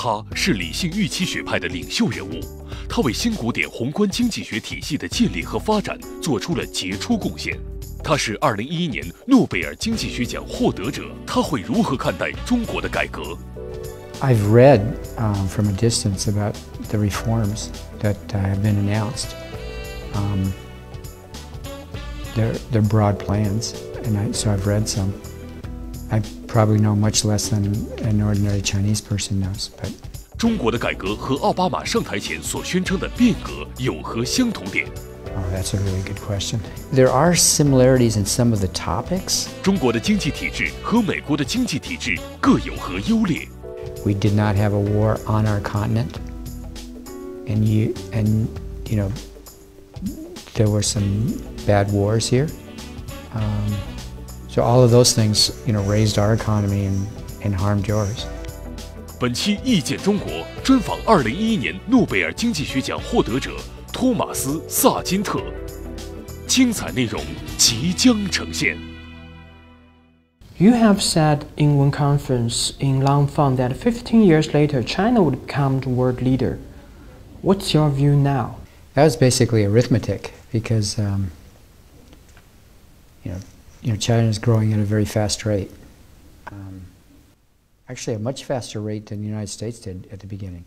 他是理性预期学派的领袖人物，他为新古典宏观经济学体系的建立和发展做出了杰出贡献。他是2011年诺贝尔经济学奖获得者，他会如何看待中国的改革？ I've read from a distance about the reforms that have been announced. They're broad plans, and so I've read some. I probably know much less than an ordinary Chinese person knows, but 中国的改革和奥巴马上台前所宣称的变革有何相同点？ Oh, that's a really good question. There are similarities in some of the topics. 中国的经济体制和美国的经济体制各有何优劣？ We did not have a war on our continent, and you know, there were some bad wars here. So all of those things, raised our economy and harmed yours. 本期《意见中国》专访2011年诺贝尔经济学奖获得者托马斯·萨金特，精彩内容即将呈现。 You have said in one conference in Langfang that 15 years later China would become the world leader. What's your view now? That was basically arithmetic because China is growing at a very fast rate. Actually, a much faster rate than the United States did at the beginning.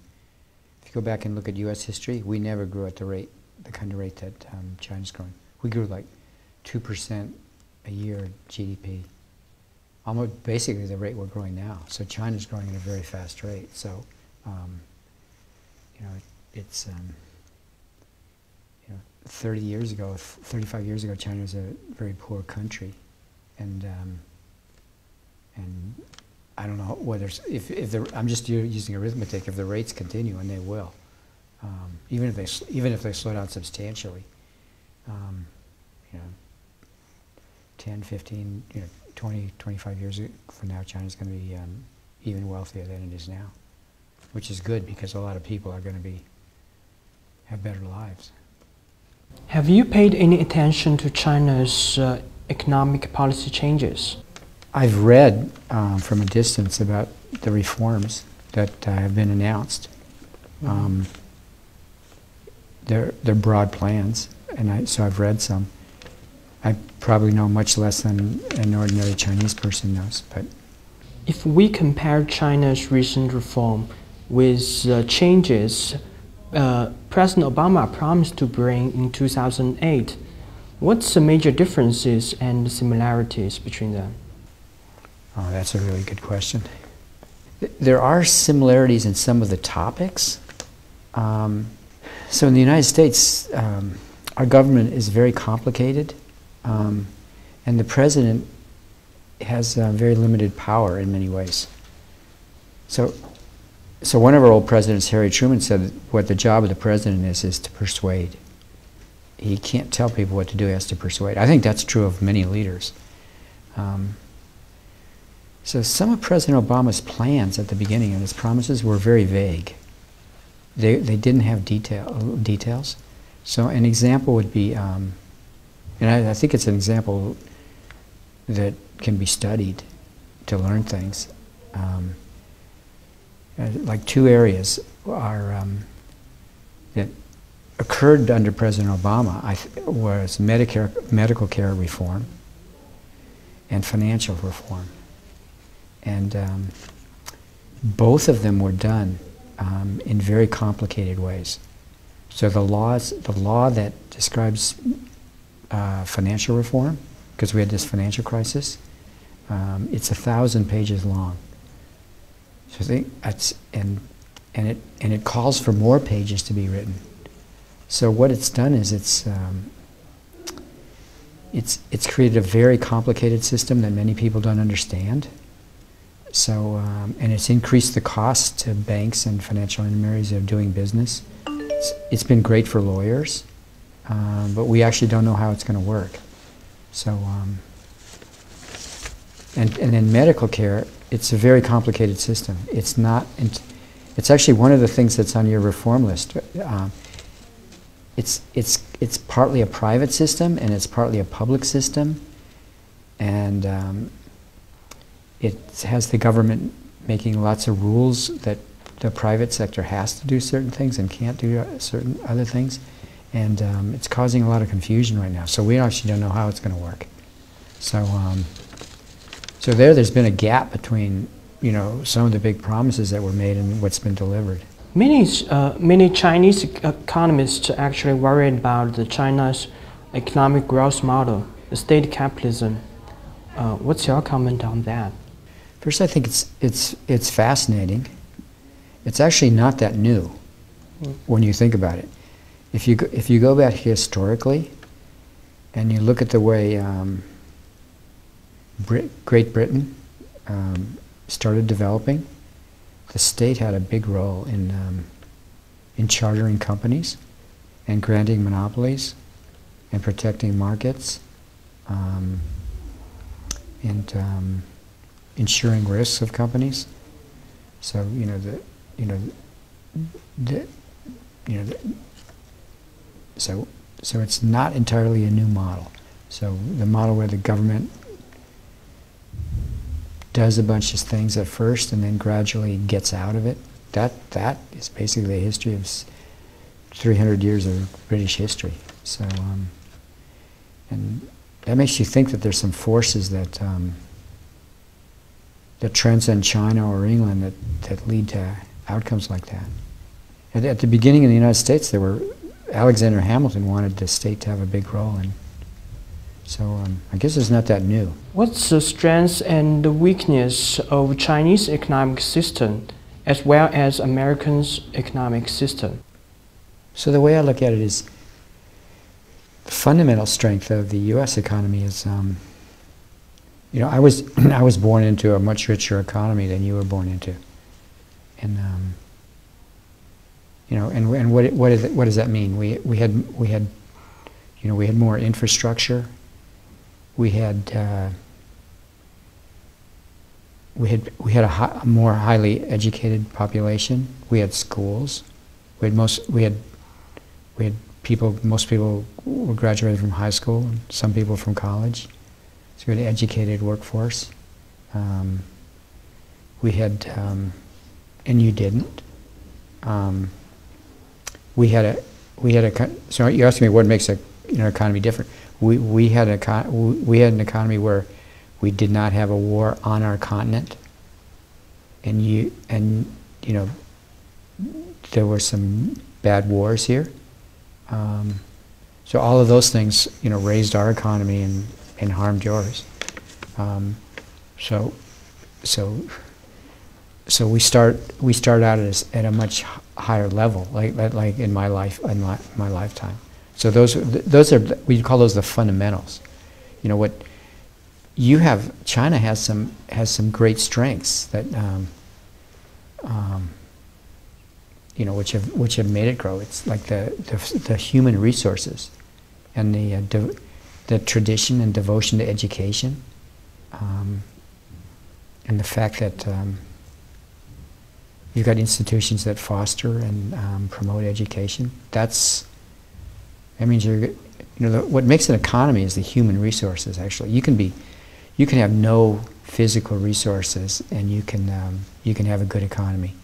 If you go back and look at U.S. history, we never grew at the kind of rate that China's growing. We grew like 2% a year GDP. Almost basically the rate we're growing now. So China's growing at a very fast rate. So, it's 35 years ago, China was a very poor country, and I don't know whether I'm just using arithmetic. If the rates continue, and they will, even if they slow down substantially, 10, 15, 20, 25 years from now, China's going to be even wealthier than it is now, which is good because a lot of people are going to have better lives. Have you paid any attention to China's economic policy changes? I've read from a distance about the reforms that have been announced. They're broad plans, and so I've read some. I probably know much less than an ordinary Chinese person knows, but if we compare China's recent reform with changes President Obama promised to bring in 2008, what's the major differences and similarities between them? Oh, that's a really good question. There are similarities in some of the topics. So in the United States, our government is very complicated, and the president has very limited power in many ways. So one of our old presidents, Harry Truman, said what the job of the president is to persuade. He can't tell people what to do, he has to persuade. I think that's true of many leaders. So some of President Obama's plans at the beginning and his promises were very vague. They didn't have details. So an example would be, and I think it's an example that can be studied to learn things. Like two areas are that occurred under President Obama was medical care reform and financial reform, and both of them were done in very complicated ways. So the law that describes financial reform, because we had this financial crisis, it's 1,000 pages long. So I think that's and it calls for more pages to be written. So what it's done is it's created a very complicated system that many people don't understand. So and it's increased the cost to banks and financial intermediaries of doing business. It's been great for lawyers, but we actually don't know how it's going to work. So and then medical care. It's a very complicated system. It's not. It's actually one of the things that's on your reform list. It's partly a private system and it's partly a public system, and it has the government making lots of rules that the private sector has to do certain things and can't do certain other things, and it's causing a lot of confusion right now. So we actually don't know how it's going to work. So, so there's been a gap between, you know, some of the big promises that were made and what's been delivered. Many Chinese economists actually worried about China's economic growth model, the state capitalism. What's your comment on that? First, I think it's fascinating. It's actually not that new when you think about it. If you go back historically and you look at the way Great Britain started developing, the state had a big role in chartering companies and granting monopolies and protecting markets and ensuring risks of companies. So so it's not entirely a new model. So the model where the government does a bunch of things at first and then gradually gets out of it, that is basically the history of 300 years of British history. So and that makes you think that there's some forces that that transcend China or England that lead to outcomes like that. At the beginning of the United States, Alexander Hamilton wanted the state to have a big role, and so I guess it's not that new. What's the strength and the weakness of Chinese economic system as well as American's economic system? So the way I look at it is the fundamental strength of the U.S. economy is, you know, I was born into a much richer economy than you were born into, and you know, and what does that mean? We had you know, we had more infrastructure. We had a more highly educated population. We had schools. Most people were graduated from high school, and some people from college. So we had an educated workforce. We had, and you didn't. So you asked me what makes an economy different. We had an economy where we did not have a war on our continent, and you know, there were some bad wars here. So all of those things, you know, raised our economy and harmed yours. So we start out at a much higher level, like in my lifetime. So those are, we call those the fundamentals. You know, what you have, China has some great strengths that you know, which have made it grow. It's like the human resources and the tradition and devotion to education, and the fact that you've got institutions that foster and promote education. That means what makes an economy is the human resources. Actually, you can have no physical resources, and you can have a good economy.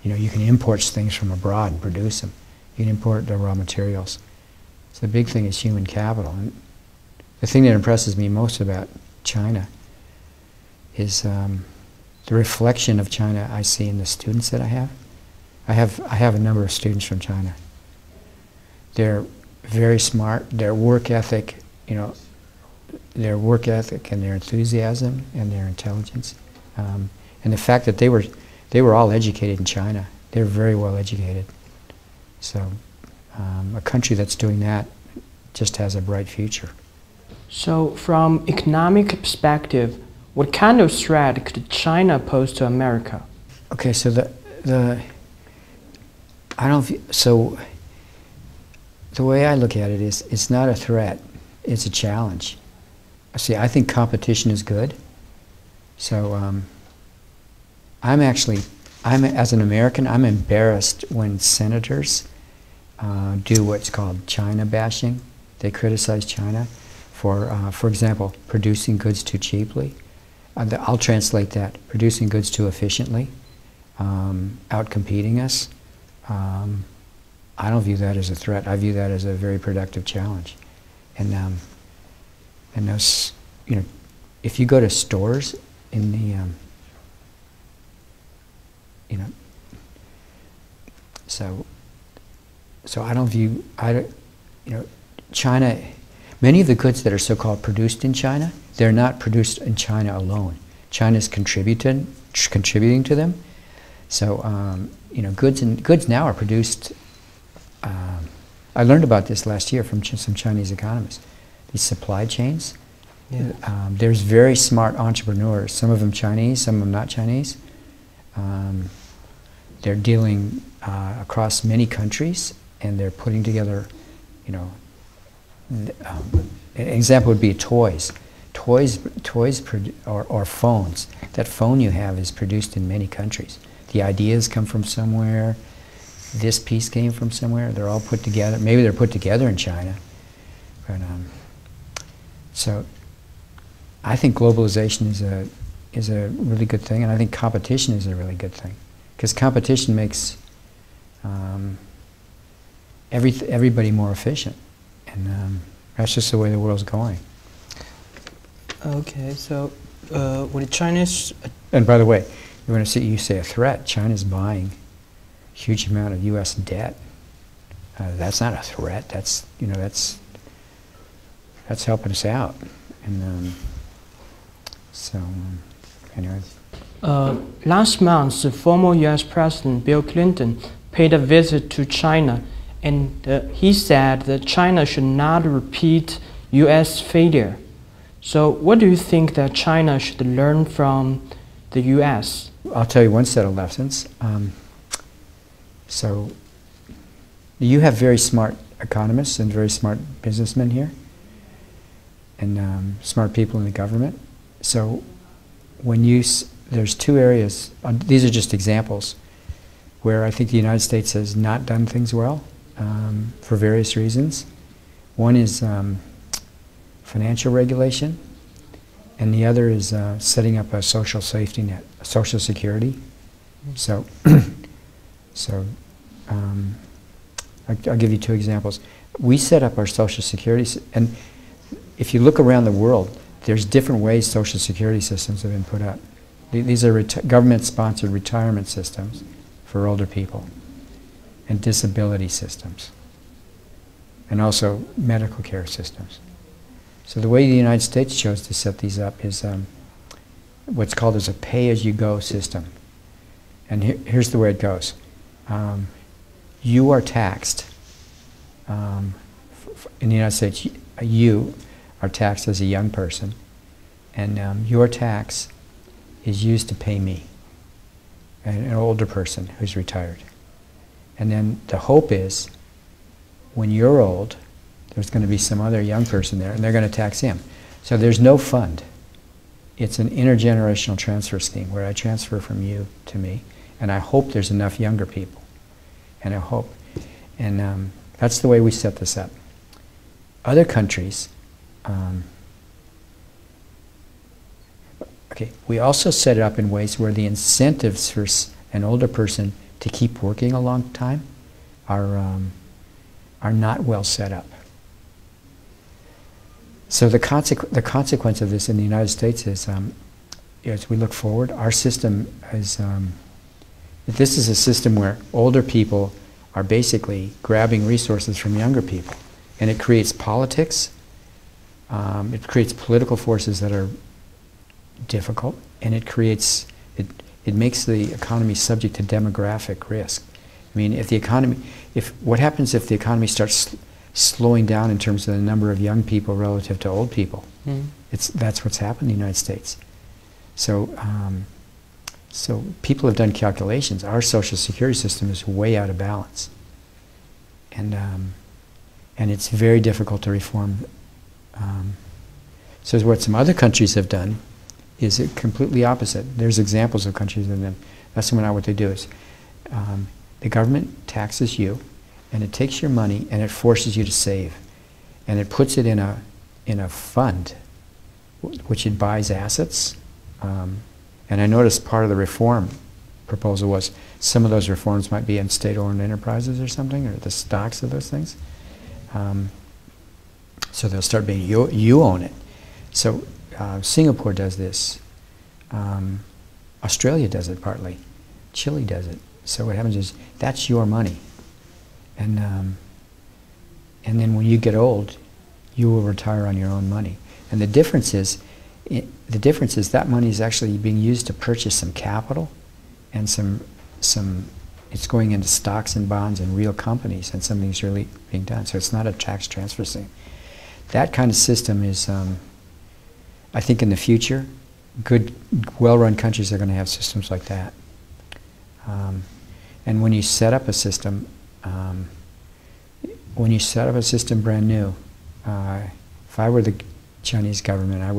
You know, you can import things from abroad and produce them. You can import the raw materials. So the big thing is human capital. And the thing that impresses me most about China is the reflection of China I see in the students that I have. I have a number of students from China. They're very smart. Their work ethic, you know, their work ethic and their enthusiasm and their intelligence, and the fact that they were all educated in China. They're very well educated. So a country that's doing that just has a bright future. So from economic perspective, what kind of threat could China pose to America? Okay, so so the way I look at it is, it's not a threat, it's a challenge. See, I think competition is good. So as an American, I'm embarrassed when senators do what's called China bashing. They criticize China for example, producing goods too cheaply. I'll translate that: producing goods too efficiently, outcompeting us. I don't view that as a threat. I view that as a very productive challenge. And those, you know, if you go to stores in the, you know, so I don't view, you know, China, many of the goods that are so-called produced in China, they're not produced in China alone. China's contributing to them. So, you know, goods now are produced. I learned about this last year from some Chinese economists. These supply chains. Yeah. There's very smart entrepreneurs. Some of them Chinese, some of them not Chinese. They're dealing across many countries, and they're putting together, you know. An example would be toys. Toys or phones. That phone you have is produced in many countries. The ideas come from somewhere. This piece came from somewhere. They're all put together. Maybe they're put together in China. But so I think globalization is a really good thing, and I think competition is a really good thing, because competition makes everybody more efficient, and that's just the way the world's going. Okay, so with China's... And by the way, when you say a threat, China's buying a huge amount of U.S. debt. That's not a threat. That's, you know, that's helping us out. And so, anyway. Last month, the former U.S. President Bill Clinton paid a visit to China, and he said that China should not repeat U.S. failure. So what do you think that China should learn from the U.S.? I'll tell you one set of lessons. So you have very smart economists and very smart businessmen here, and smart people in the government. So when there's two areas, these are just examples, where I think the United States has not done things well for various reasons. One is financial regulation, and the other is setting up a social safety net, Social Security. So, I'll give you two examples. We set up our Social Security, and if you look around the world, there's different ways Social Security systems have been put up. These are government-sponsored retirement systems for older people, and disability systems, and also medical care systems. So the way the United States chose to set these up is what's called as a pay-as-you-go system. And here's the way it goes. You are taxed. In the United States, you are taxed as a young person, and your tax is used to pay me, an older person who's retired. And then the hope is, when you're old, there's going to be some other young person there, and they're going to tax him. So there's no fund. It's an intergenerational transfer scheme where I transfer from you to me, and I hope there's enough younger people. And I hope. And that's the way we set this up. Other countries, okay, we also set it up in ways where the incentives for an older person to keep working a long time are not well set up. So the consequence of this in the United States is, as we look forward, our system is, this is a system where older people are basically grabbing resources from younger people. And it creates politics, it creates political forces that are difficult, and it makes the economy subject to demographic risk. I mean, what happens if the economy starts slowing down in terms of the number of young people relative to old people? That's what's happened in the United States. So, so people have done calculations. Our Social Security system is way out of balance, and it's very difficult to reform. So what some other countries have done is completely opposite. There's examples of countries that have done. That's not what they do. Is the government taxes you, and it takes your money and it forces you to save, and it puts it in a fund, which it buys assets. And I noticed part of the reform proposal was some of those reforms might be in state-owned enterprises or something, or the stocks of those things. So they'll start being, you own it. So Singapore does this. Australia does it partly. Chile does it. So what happens is, that's your money. And then when you get old, you will retire on your own money. And the difference is that money is actually being used to purchase some capital, and it's going into stocks and bonds and real companies, and something's really being done. So it's not a tax transfer thing. That kind of system is, I think in the future, good, well-run countries are going to have systems like that. And when you set up a system, brand new, if I were the Chinese government, I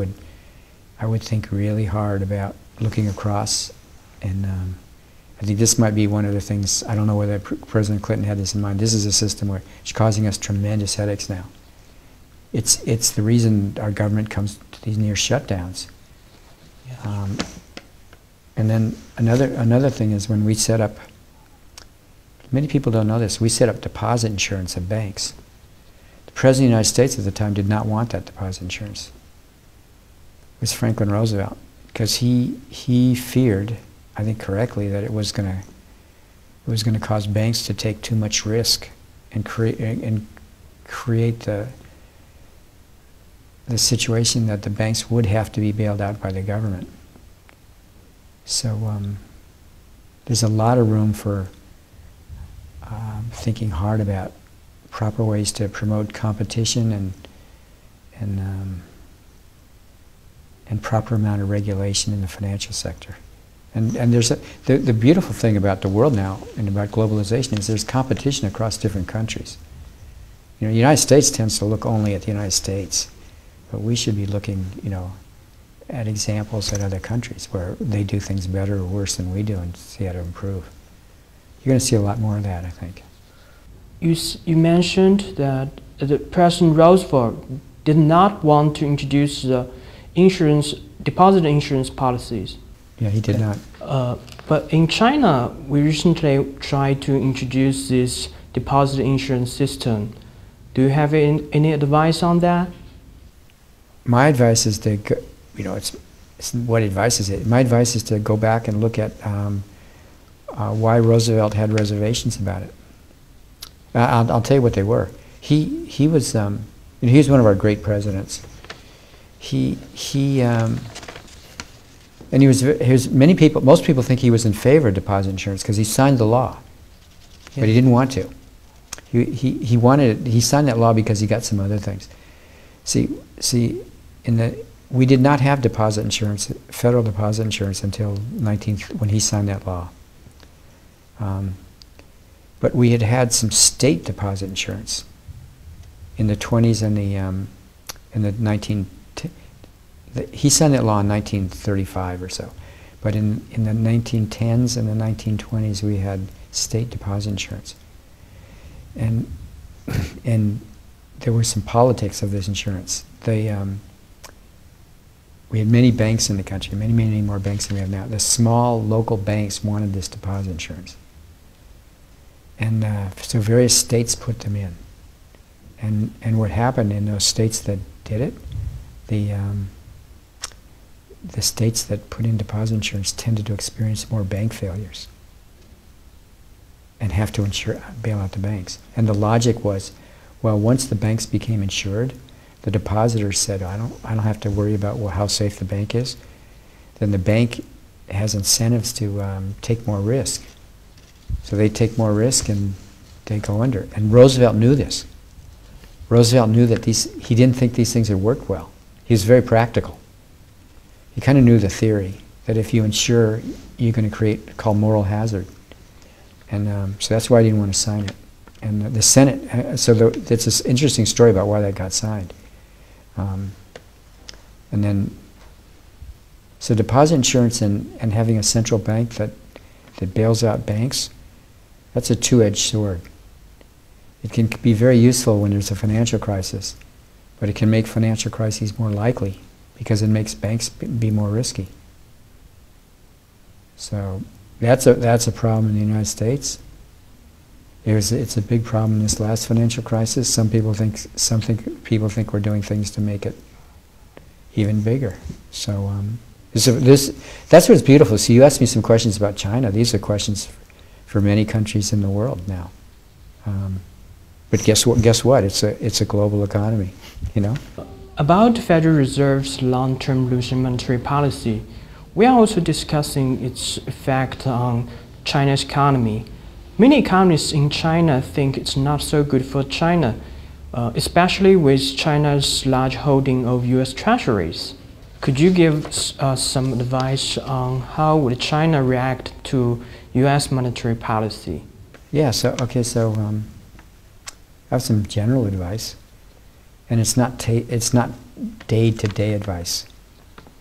would think really hard about looking across, and I think this might be one of the things. I don't know whether President Clinton had this in mind. This is a system where it's causing us tremendous headaches now. It's the reason our government comes to these near shutdowns. Yeah. And then another thing is when we set up. Many people don't know this. We set up deposit insurance at banks. The President of the United States at the time did not want that deposit insurance. It was Franklin Roosevelt, because he feared, I think correctly, that it was going to cause banks to take too much risk and create the situation that the banks would have to be bailed out by the government. So there's a lot of room for thinking hard about proper ways to promote competition and proper amount of regulation in the financial sector. And there's the beautiful thing about the world now and about globalization is there's competition across different countries. You know, the United States tends to look only at the United States, but we should be looking, at examples at other countries where they do things better or worse than we do and see how to improve. You're going to see a lot more of that, I think. You mentioned that President Roosevelt did not want to introduce deposit insurance policies. Yeah, he did not. But in China, we recently tried to introduce this deposit insurance system. Do you have any advice on that? My advice is to, what advice is it? My advice is to go back and look at why Roosevelt had reservations about it. I'll tell you what they were. He was one of our great presidents. And most people think he was in favor of deposit insurance because he signed the law, but he didn't want to. He signed that law because he got some other things. We did not have deposit insurance, federal deposit insurance, until when he signed that law. But we had had some state deposit insurance in the 20s and he signed that law in 1935 or so. But in the 1910s and the 1920s, we had state deposit insurance. And there were some politics of this insurance. We had many banks in the country, many more banks than we have now. The small local banks wanted this deposit insurance. And so various states put them in. And what happened in those states that did it, the states that put in deposit insurance tended to experience more bank failures and have to bail out the banks. And the logic was, well, once the banks became insured, the depositors said, I don't have to worry about how safe the bank is. Then the bank has incentives to take more risk. So they take more risk and they go under. And Roosevelt knew this. Roosevelt knew that he didn't think these things would work well. He was very practical. He kind of knew the theory that if you insure, you're going to called moral hazard. And so that's why I didn't want to sign it. And the Senate, it's this interesting story about why that got signed. So deposit insurance and having a central bank that bails out banks, that's a two-edged sword. It can be very useful when there's a financial crisis, but it can make financial crises more likely because it makes banks be more risky. So That's a problem in the United States. It's a big problem in this last financial crisis. Some people think we're doing things to make it even bigger. So that's what's beautiful. So you asked me some questions about China. These are questions for many countries in the world now. But guess what? It's a global economy, you know. About the Federal Reserve's long-term loosening monetary policy, we are also discussing its effect on China's economy. Many economists in China think it's not so good for China, especially with China's large holding of U.S. treasuries. Could you give us some advice on how would China react to U.S. monetary policy? Yeah, so I have some general advice, and it's not day-to-day advice.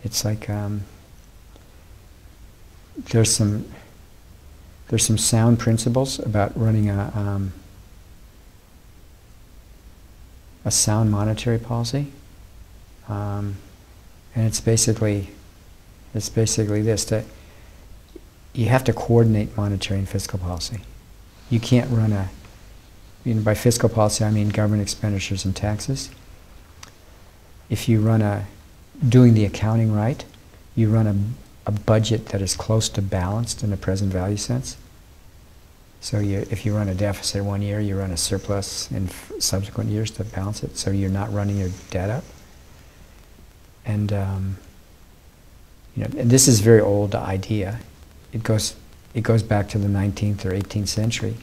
It's like there's some sound principles about running a sound monetary policy, and it's basically this: that you have to coordinate monetary and fiscal policy. You can't run by fiscal policy I mean government expenditures and taxes. If you run doing the accounting right, you run a budget that is close to balanced in a present value sense. So if you run a deficit one year, you run a surplus in subsequent years to balance it, so you're not running your debt up. And and this is a very old idea. It goes back to the 19th or 18th century.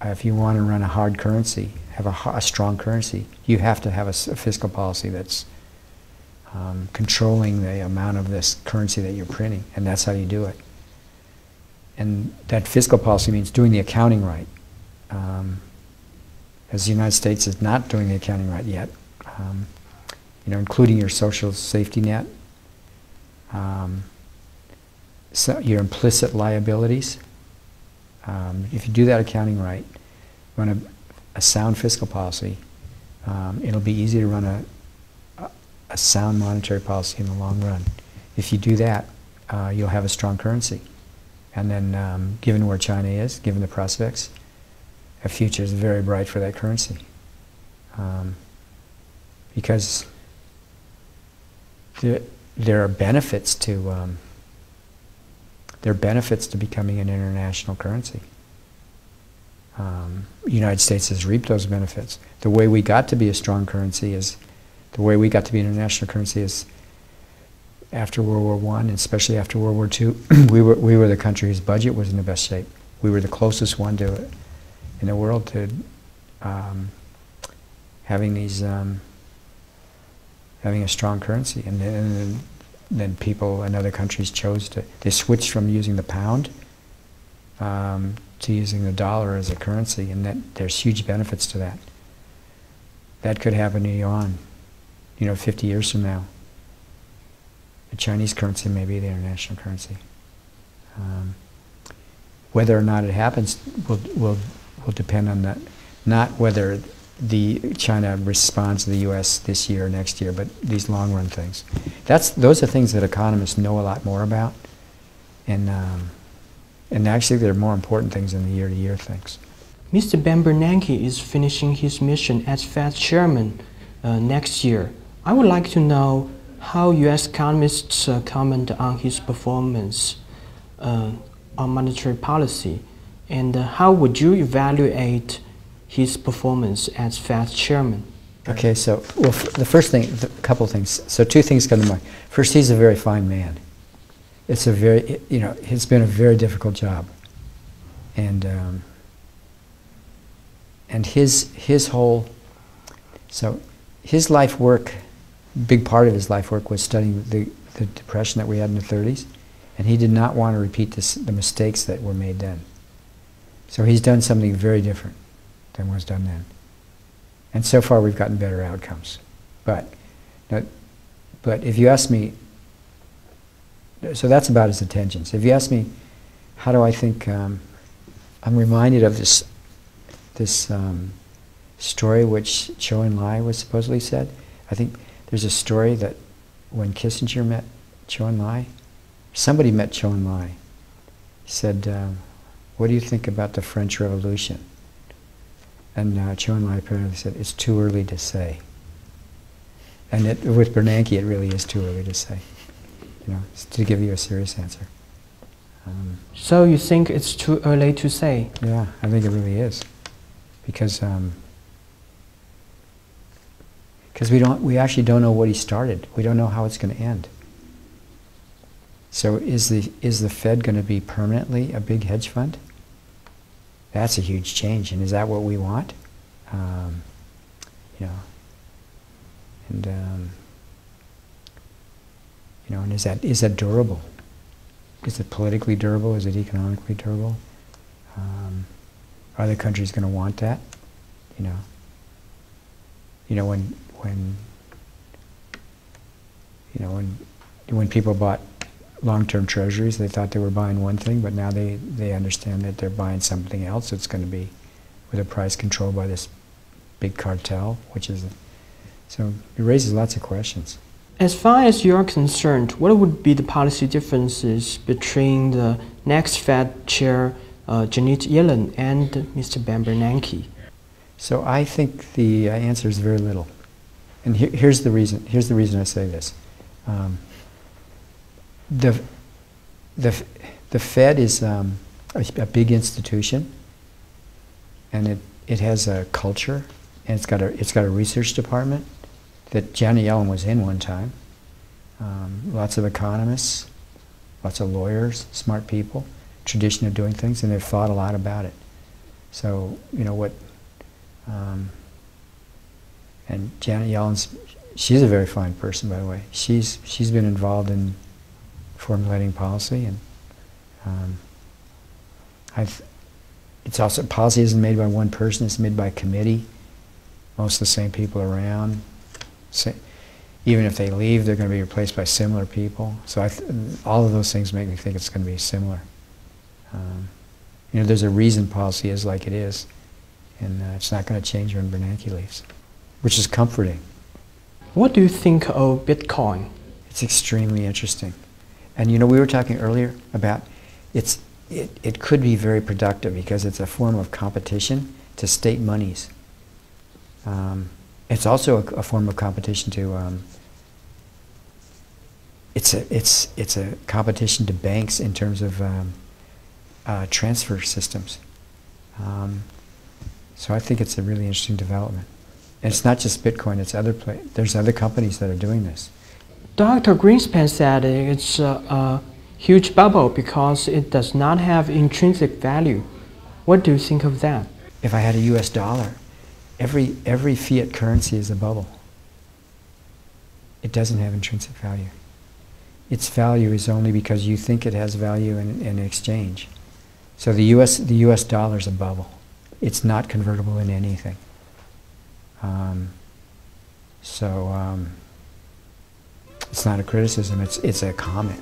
If you want to run a hard currency, have a strong currency, you have to have a fiscal policy that's controlling the amount of this currency that you're printing, and that's how you do it. And that fiscal policy means doing the accounting right. As the United States is not doing the accounting right yet, including your social safety net, so your implicit liabilities. If you do that accounting right, run a sound fiscal policy, it'll be easy to run a sound monetary policy in the long run. If you do that, you'll have a strong currency. And then, given where China is, given the prospects, a future is very bright for that currency. Because there are benefits to becoming an international currency. The United States has reaped those benefits. The way we got to be a strong currency the way we got to be an international currency is after World War I, and especially after World War II, we were the country whose budget was in the best shape. We were the closest one in the world to having a strong currency, and then people in other countries they switched from using the pound to using the dollar as a currency, and there's huge benefits to that. That could happen to yuan, 50 years from now. The Chinese currency may be the international currency. Whether or not it happens will depend on that, not whether China responds to the U.S. this year or next year, but these long-run things. Those are things that economists know a lot more about, and actually they're more important things than the year-to-year things. Mr. Ben Bernanke is finishing his mission as Fed chairman next year. I would like to know how U.S. economists comment on his performance on monetary policy, and how would you evaluate his performance as Fed chairman? Okay, so the first thing, a couple things. So two things come to mind. First, he's a very fine man. It's it's been a very difficult job, and his life work, big part of his life work was studying the depression that we had in the 30s, and he did not want to repeat the mistakes that were made then. So he's done something very different than was done then. And so far we've gotten better outcomes. But if you ask me, so that's about his intentions. If you ask me, how do I think, I'm reminded of this story which Zhou Enlai was supposedly said. I think there's a story that when Kissinger met Zhou Enlai, somebody met Zhou Enlai. He said, what do you think about the French Revolution? And Chiu Enlai said, it's too early to say. And with Bernanke, it really is too early to say, to give you a serious answer. So you think it's too early to say? Yeah, I think it really is, because we actually don't know what he started. We don't know how it's going to end. So is the Fed going to be permanently a big hedge fund? That's a huge change, and is that what we want? And is that durable? Is it politically durable? Is it economically durable? Are other countries going to want that? When people bought long-term treasuries, they thought they were buying one thing, but now they understand that they're buying something else. It's going to be with a price controlled by this big cartel, so it raises lots of questions. As far as you're concerned, what would be the policy differences between the next Fed chair, Janet Yellen, and Mr. Ben Bernanke? So I think the answer is very little, and here's the reason. Here's the reason I say this. The Fed is a big institution, and it has a culture, and it's got a research department that Janet Yellen was in one time. Lots of economists, lots of lawyers, smart people, tradition of doing things, and they've thought a lot about it. So and Janet Yellen's, she's a very fine person, by the way. She's been involved in formulating policy, and it's also, policy isn't made by one person, it's made by a committee. Most of the same people around. Even if they leave, they're going to be replaced by similar people. So all of those things make me think it's going to be similar. There's a reason policy is like it is, and it's not going to change when Bernanke leaves, which is comforting. What do you think of Bitcoin? It's extremely interesting. And we were talking earlier about it could be very productive because it's a form of competition to state monies. It's also a form of competition to it's a competition to banks in terms of transfer systems. So I think it's a really interesting development. And it's not just Bitcoin; it's there's other companies that are doing this. Dr. Greenspan said it's a huge bubble because it does not have intrinsic value. What do you think of that? If I had a U.S. dollar, every fiat currency is a bubble. It doesn't have intrinsic value. Its value is only because you think it has value in exchange. So the U.S. dollar is a bubble. It's not convertible in anything. It's not a criticism. It's a comment.